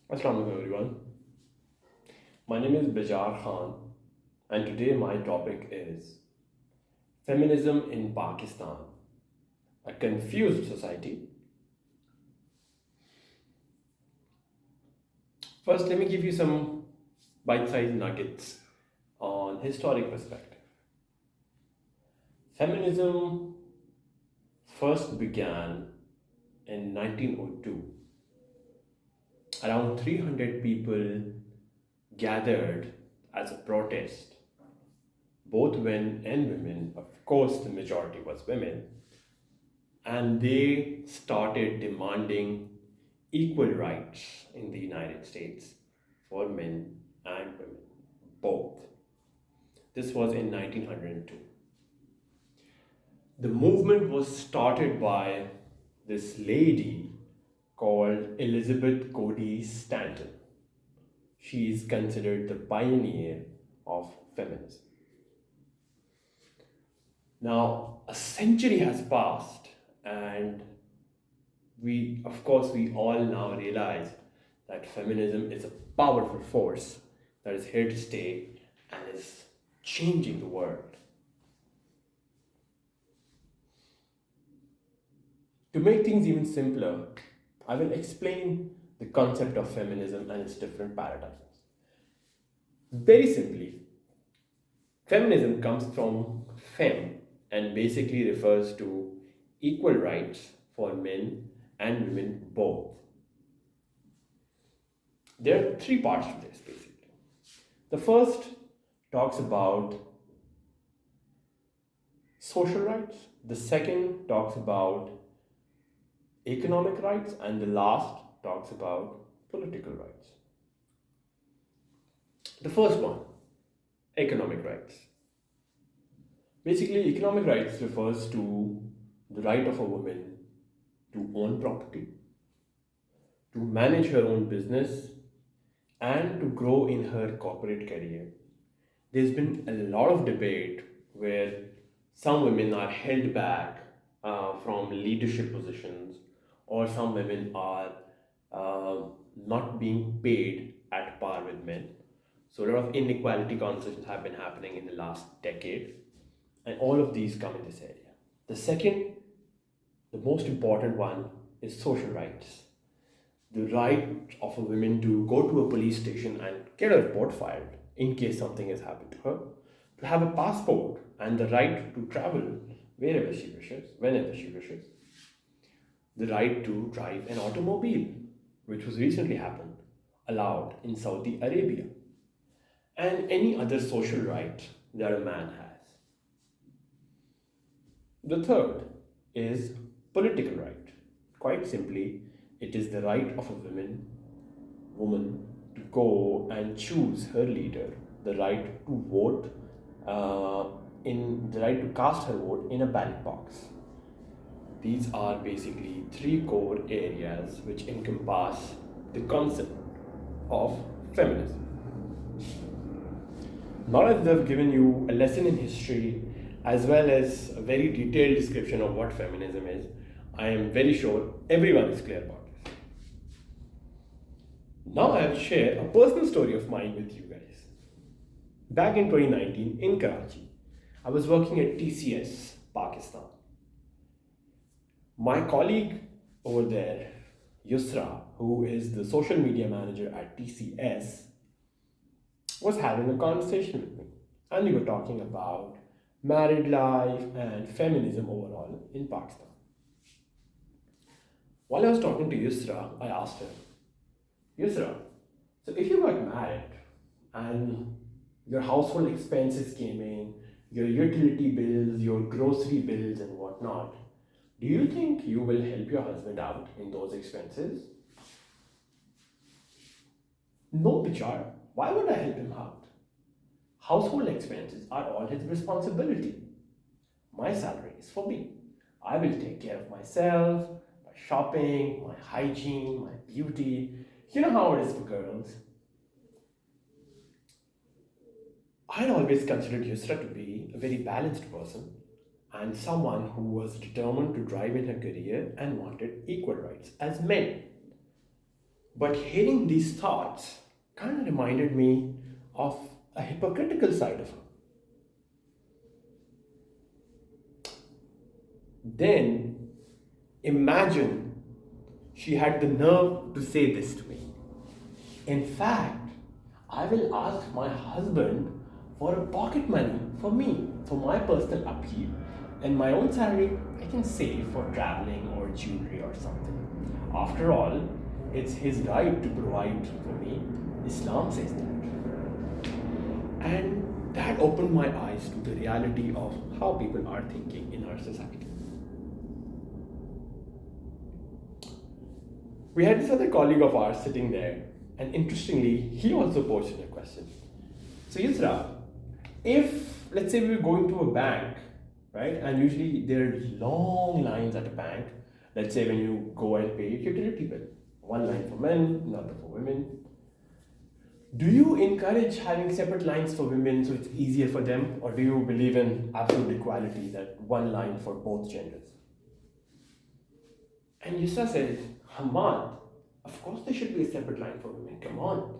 Assalamu alaikum everyone. My name is Bijar Khan, and today my topic is feminism in Pakistan, a confused society. First, let me give you some bite-sized nuggets on historic perspective. Feminism first began in 1902. Around 300 people gathered as a protest, both men and women. Of course, the majority was women, and they started demanding equal rights in the United States for men and women, both. This was in 1902. The movement was started by this lady called Elizabeth Cady Stanton. She is considered the pioneer of feminism. Now, a century has passed, and we all now realize that feminism is a powerful force that is here to stay and is changing the world. To make things even simpler, I will explain the concept of feminism and its different paradigms. Very simply, feminism comes from fem and basically refers to equal rights for men and women both. There are three parts to this basically. The first talks about social rights, the second talks about economic rights, and the last talks about political rights. The first one, economic rights. Basically, economic rights refers to the right of a woman to own property, to manage her own business, and to grow in her corporate career. There's been a lot of debate where some women are held back from leadership positions, or some women are uh, not being paid at par with men. So, a lot of inequality conversations have been happening in the last decade, and all of these come in this area. The second, the most important one, is social rights. The right of a woman to go to a police station and get a report filed in case something has happened to her, to have a passport and the right to travel wherever she wishes, whenever she wishes, the right to drive an automobile, which was recently happened, allowed in Saudi Arabia, and any other social right that a man has. The third is political right. Quite simply, it is the right of a woman to go and choose her leader, the right to vote, in the right to cast her vote in a ballot box. These are basically three core areas which encompass the concept of feminism. Now that I've given you a lesson in history as well as a very detailed description of what feminism is, I am very sure everyone is clear about this. Now I'll share a personal story of mine with you guys. Back in 2019 in Karachi, I was working at TCS, Pakistan. My colleague over there, Yusra, who is the social media manager at TCS, was having a conversation with me. And we were talking about married life and feminism overall in Pakistan. While I was talking to Yusra, I asked her, Yusra, so if you got married and your household expenses came in, your utility bills, your grocery bills, and whatnot, do you think you will help your husband out in those expenses? No, Pichar. Why would I help him out? Household expenses are all his responsibility. My salary is for me. I will take care of myself, my shopping, my hygiene, my beauty. You know how it is for girls. I'd always considered Yusra to be a very balanced person and someone who was determined to drive in her career and wanted equal rights as men. But hearing these thoughts kind of reminded me of a hypocritical side of her. Then imagine she had the nerve to say this to me. In fact, I will ask my husband for a pocket money for me, for my personal upkeep, and my own salary I can save for traveling or jewelry or something. After all, it's his right to provide for me. Islam says that. And that opened my eyes to the reality of how people are thinking in our society. We had this other colleague of ours sitting there, and interestingly, he also posted a question. So, Yusra, if let's say we were going to a bank, right, and usually there are long lines at a bank, let's say when you go and pay your utility bill, one line for men, another for women. Do you encourage having separate lines for women so it's easier for them, or do you believe in absolute equality, that one line for both genders? And Yusra said, Hamad, of course there should be a separate line for women. Come on.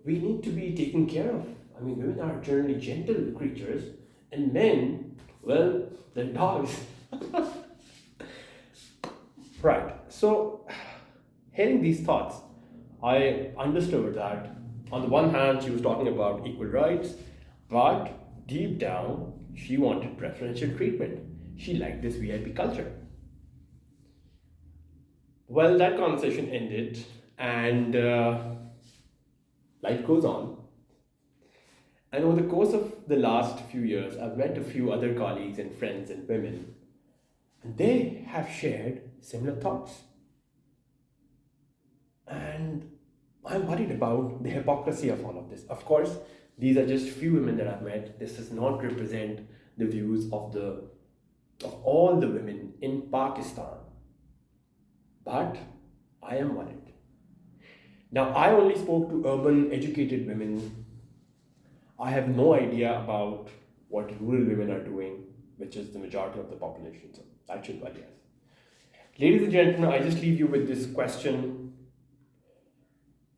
We need to be taken care of. I mean, women are generally gentle creatures, and men, well, they're dogs. Right. So, hearing these thoughts, I understood that on the one hand, she was talking about equal rights, but deep down, she wanted preferential treatment. She liked this VIP culture. Well, that conversation ended, and life goes on. And over the course of the last few years, I've met a few other colleagues and friends and women, and they have shared similar thoughts. And I'm worried about the hypocrisy of all of this. Of course, these are just few women that I've met. This does not represent the views of all the women in Pakistan. But I am worried. Now, I only spoke to urban educated women. I have no idea about what rural women are doing, which is the majority of the population. So that should worry us. Ladies and gentlemen, I just leave you with this question.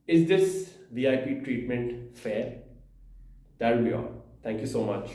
Is this VIP treatment fair? That will be all. Thank you so much.